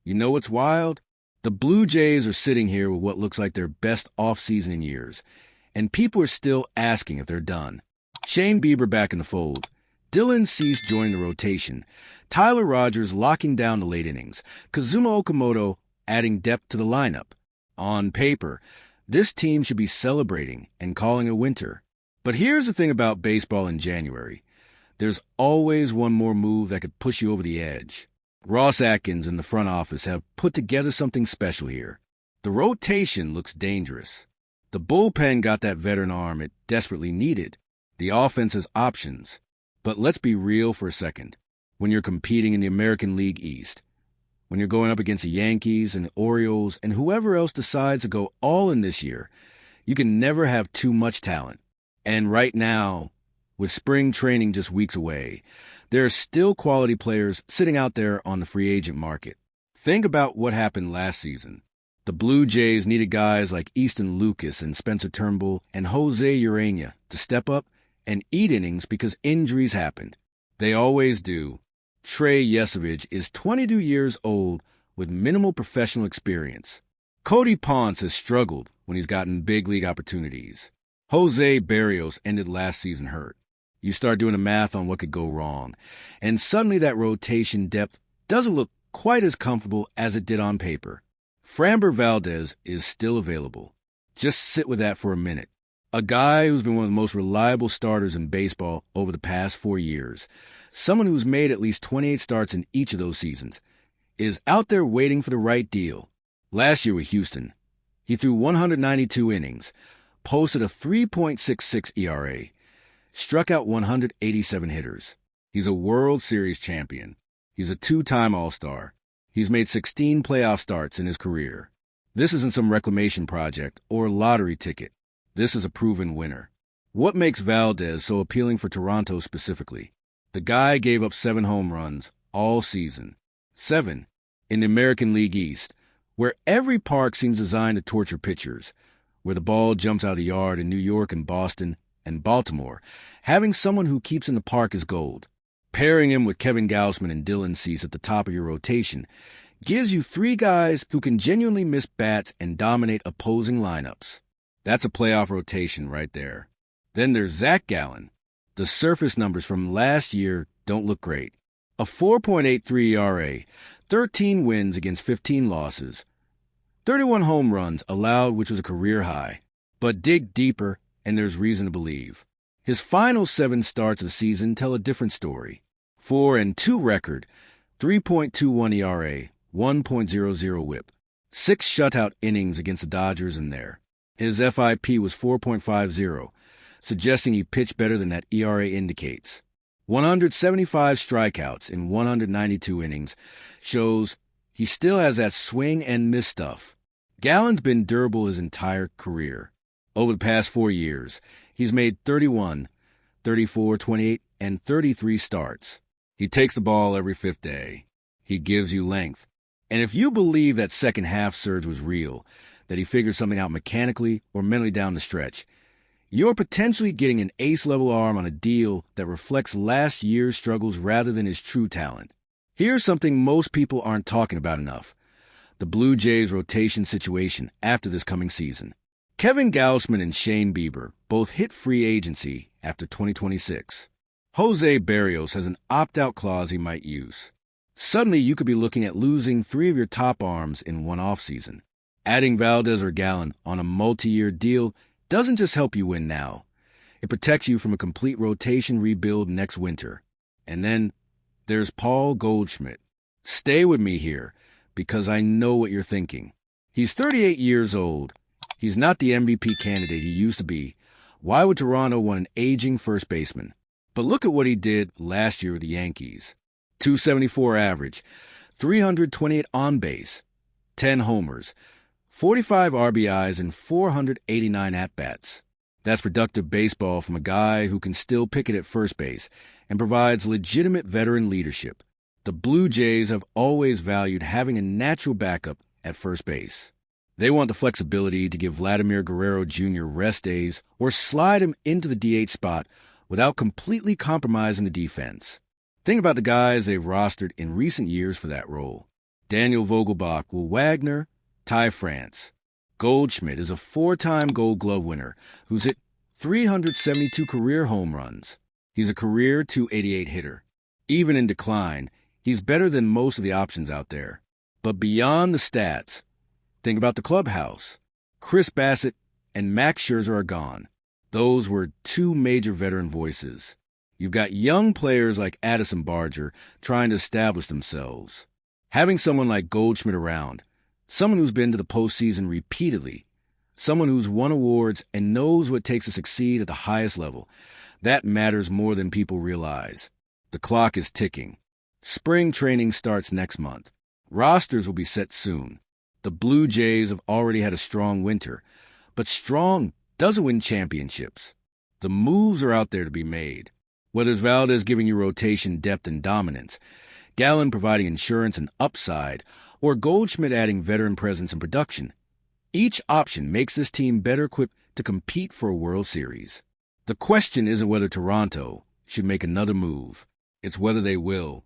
You know what's wild? The Blue Jays are sitting here with what looks like their best offseason in years, and people are still asking if they're done. Shane Bieber back in the fold. Dylan Cease joining the rotation. Tyler Rogers locking down the late innings. Kazuma Okamoto adding depth to the lineup. On paper, this team should be celebrating and calling it winter. But here's the thing about baseball in January. There's always one more move that could push you over the edge. Ross Atkins and the front office have put together something special here. The rotation looks dangerous. The bullpen got that veteran arm it desperately needed. The offense has options. But let's be real for a second. When you're competing in the American League East, when you're going up against the Yankees and the Orioles and whoever else decides to go all in this year, you can never have too much talent. And right now, with spring training just weeks away, there are still quality players sitting out there on the free agent market. Think about what happened last season. The Blue Jays needed guys like Easton Lucas and Spencer Turnbull and Jose Urena to step up and eat innings because injuries happened. They always do. Trey Yesovich is 22 years old with minimal professional experience. Cody Ponce has struggled when he's gotten big league opportunities. Jose Barrios ended last season hurt. You start doing the math on what could go wrong, and suddenly that rotation depth doesn't look quite as comfortable as it did on paper. Framber Valdez is still available. Just sit with that for a minute. A guy who's been one of the most reliable starters in baseball over the past 4 years, someone who's made at least 28 starts in each of those seasons, is out there waiting for the right deal. Last year with Houston, he threw 192 innings, posted a 3.66 ERA, struck out 187 hitters. He's a World Series champion. He's a 2-time All-Star. He's made 16 playoff starts in his career. This isn't some reclamation project or lottery ticket. This is a proven winner. What makes Valdez so appealing for Toronto specifically? The guy gave up 7 home runs all season. 7 in the American League East, where every park seems designed to torture pitchers, where the ball jumps out of the yard in New York and Boston and Baltimore. Having someone who keeps in the park is gold. Pairing him with Kevin Gausman and Dylan Cease at the top of your rotation gives you 3 guys who can genuinely miss bats and dominate opposing lineups. That's a playoff rotation right there. Then there's Zac Gallen. The surface numbers from last year don't look great. A 4.83 ERA, 13 wins against 15 losses, 31 home runs allowed, which was a career high. But dig deeper, and there's reason to believe. His final 7 starts of the season tell a different story. 4-2 record, 3.21 ERA, 1.00 whip, 6 shutout innings against the Dodgers in there. His FIP was 4.50, suggesting he pitched better than that ERA indicates. 175 strikeouts in 192 innings shows he still has that swing and miss stuff. Gallen's been durable his entire career. Over the past 4 years, he's made 31, 34, 28, and 33 starts. He takes the ball every 5th day. He gives you length. And if you believe that second half surge was real, that he figured something out mechanically or mentally down the stretch, you're potentially getting an ace-level arm on a deal that reflects last year's struggles rather than his true talent. Here's something most people aren't talking about enough: the Blue Jays rotation situation after this coming season. Kevin Gausman and Shane Bieber both hit free agency after 2026. Jose Barrios has an opt-out clause he might use. Suddenly, you could be looking at losing 3 of your top arms in one offseason. Adding Valdez or Gallen on a multi-year deal doesn't just help you win now. It protects you from a complete rotation rebuild next winter. And then there's Paul Goldschmidt. Stay with me here, because I know what you're thinking. He's 38 years old. He's not the MVP candidate he used to be. Why would Toronto want an aging first baseman? But look at what he did last year with the Yankees. 274 average, 328 on base, 10 homers, 45 RBIs, and 489 at-bats. That's productive baseball from a guy who can still pick it at first base and provides legitimate veteran leadership. The Blue Jays have always valued having a natural backup at first base. They want the flexibility to give Vladimir Guerrero Jr. rest days or slide him into the DH spot without completely compromising the defense. Think about the guys they've rostered in recent years for that role. Daniel Vogelbach will Wagner, Ty France. Goldschmidt is a 4-time Gold Glove winner who's hit 372 career home runs. He's a career .288 hitter. Even in decline, he's better than most of the options out there. But beyond the stats, think about the clubhouse. Chris Bassett and Max Scherzer are gone. Those were two major veteran voices. You've got young players like Addison Barger trying to establish themselves. Having someone like Goldschmidt around, someone who's been to the postseason repeatedly, someone who's won awards and knows what it takes to succeed at the highest level, that matters more than people realize. The clock is ticking. Spring training starts next month. Rosters will be set soon. The Blue Jays have already had a strong winter, but strong doesn't win championships. The moves are out there to be made. Whether it's Valdez giving you rotation depth and dominance, Gallen providing insurance and upside, or Goldschmidt adding veteran presence and production, each option makes this team better equipped to compete for a World Series. The question isn't whether Toronto should make another move. It's whether they will.